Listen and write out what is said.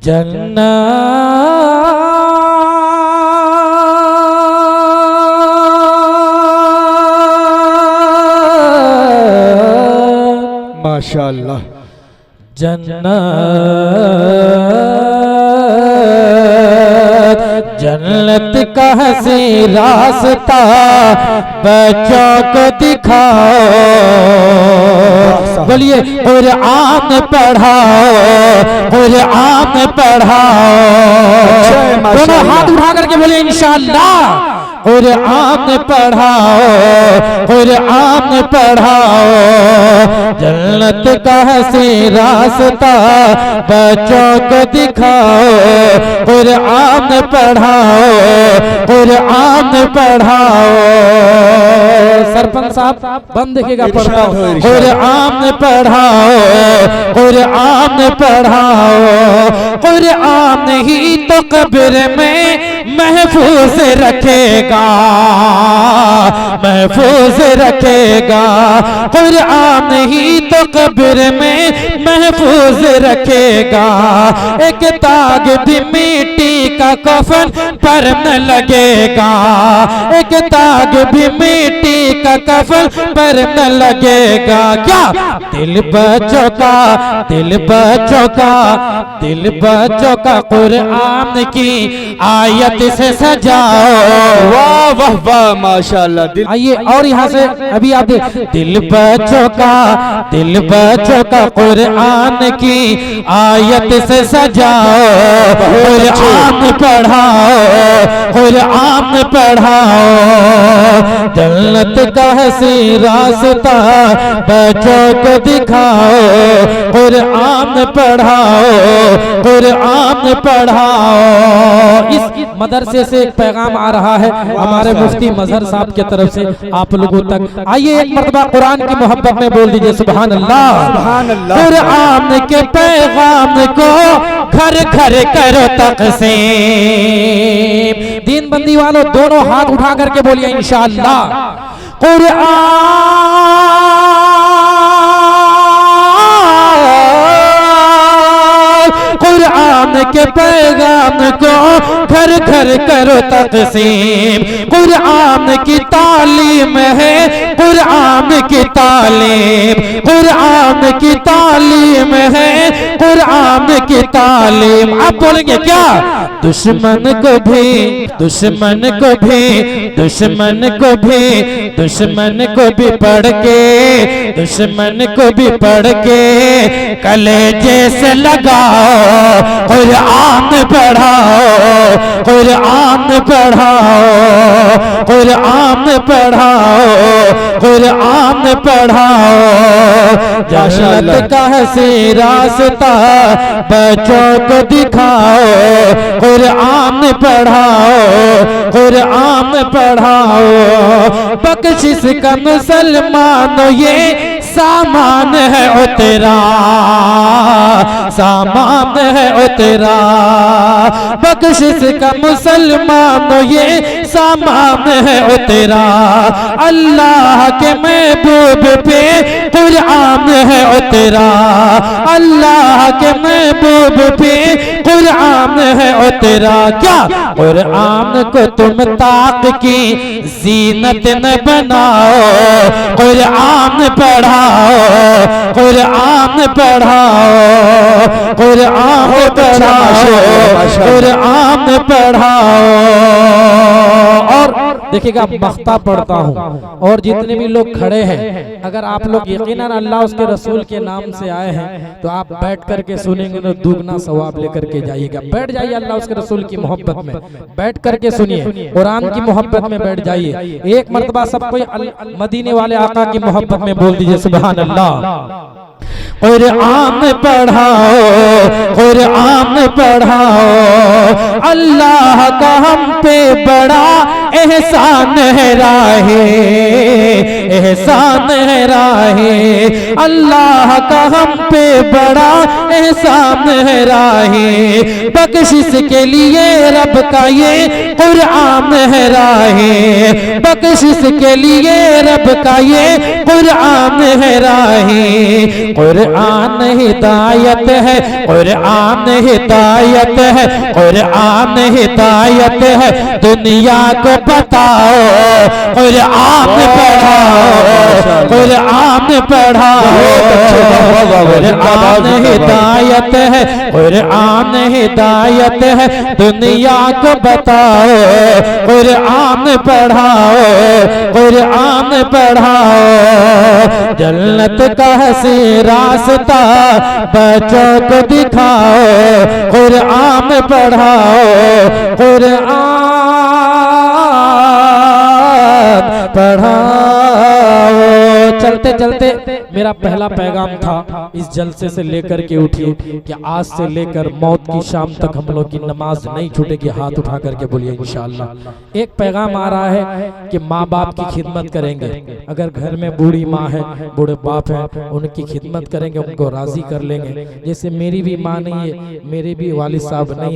जन्नत माशाअल्लाह जन्नत जन्नत का हसी रास्ता बच्चों को दिखाओ। बोलिए कुरान पढ़ाओ कुरान पढ़ाओ। दोनों हाथ उठा करके बोलिए इंशाअल्लाह कुरान पढ़ाओ कुरान पढ़ाओ। जन्नत का हसी रास्ता बच्चों को दिखाओ। कुरान पढ़ाओ कुरान पढ़ाओ। सरपंच साहब बंद देखिएगा पढ़ाओ कुरान पढ़ाओ कुरान पढ़ाओ। कुरान ही तो कब्र में महफूज रखेगा महफूज रखेगा। कुरान ही तो कब्र में महफूज रखेगा। एक दाग भी मिट्टी का कफन पर न लगेगा। एक दाग भी मिट्टी का कफन पर न लगेगा। क्या दिल बच्चों का दिल बच्चों का दिल बच्चों का कुरान की आयत से सजाओ। वाह वाह वाह माशाअल्लाह। आइए और यहाँ से अभी आप दिल बच्चों का कुरान की आयत से सजाओ। कुरान पढ़ाओ कुरान पढ़ाओ। जन्नत का हसी रास्ता बच्चों को दिखाओ। कुरान पढ़ाओ कुरान पढ़ाओ। इस मदरसे से एक पैगाम आ रहा है हमारे मुफ्ती मजहर साहब की तरफ से आप लोगों तक। आइए एक मर्तबा कुरान की मोहब्बत में बोल दीजिए सुभान अल्लाह सुभान अल्लाह। कुरान के पैगाम को घर घर करो तक़सीम। दीन बंदी वालों दोनों हाथ उठा करके बोलिए इंशाअल्लाह। कुरान के पैगाम को घर घर करो तक़सीम। कुरान की तालीम है कुरान की तालीम कुरान की तालीम है कुरान की तालीम। आप बोलेंगे क्या? दुश्मन को भी दुश्मन को भी दुश्मन को भी दुश्मन को भी पढ़ के दुश्मन को भी पढ़ के कलेजे से लगाओ। कुरान पढ़ाओ कुरान पढ़ाओ कुरान पढ़ाओ कुरान पढ़ाओ। जन्नत का हसी रास्ता बच्चों को दिखाओ। कुरान पढ़ाओ कुरान पढ़ाओ। बख्शिश का मुसलमान ये सामान है ओ तेरा सामान है ओ तेरा। बख्शिश का मुसलमान ये सामान है ओ तेरा। अल्लाह के महबूब पे कुरान है ओ तेरा। अल्लाह के महबूब पे कुरान है ओ तेरा। क्या कुरान को तुम ताक की जीनत न बनाओ। कुरान पढ़ाओ कुरान पढ़ाओ कुरान पढ़ाओ कुरान पढ़ाओ। और देखिएगा मख्ता पढ़ता हूँ और जितने भी लोग खड़े हैं अगर आप लोग यकीनन अल्लाह उसके रसूल के नाम से आए हैं तो आप बैठ करके सुनेंगे तो दुगना सवाब लेकर के जाइएगा। बैठ जाइए अल्लाह उसके रसूल की मोहब्बत में बैठ करके सुनिए कुरान की मोहब्बत में बैठ जाइए। एक मर्तबा सब कोई मदीने वाले आका की मोहब्बत में बोल दीजिए सुभान अल्लाह। कुरान पढ़ाओ कुरान पढ़ाओ। अल्लाह का हम पे बड़ा एहसान है राहे एहसान है राहे अल्लाह का हम पे बड़ा एहसान है राहे बख्शिश के लिए रब का ये कुरान है राहे बख्शिश के लिए रब का ये कुरान है राहे कुरान हिदायत है कुरान हिदायत है कुरान हिदायत है दुनिया को बताओ कुरान पढ़ाओ कुरान पढ़ाओ कुरान हिदायत है कुरान हिदायत है दुनिया को बताओ कुरान पढ़ाओ कुरान पढ़ाओ जन्नत का हसी रास्ता बच्चों को दिखाओ कुरान पढ़ाओ कुरान पढ़ाओ। चलते चलते मेरा पहला पैगाम था इस जलसे से लेकर के उठिए कि आज से लेकर मौत की शाम तक हम लोग की नमाज नहीं छूटेगी। हाथ उठा करके बोलिए इंशाअल्लाह। एक पैगाम आ रहा है कि माँ बाप की खिदमत करेंगे। अगर घर में बूढ़ी माँ है बूढ़े बाप है उनकी खिदमत करेंगे, उनको राजी कर लेंगे। जैसे मेरी भी माँ नहीं है, मेरे भी वालिद साहब नहीं है,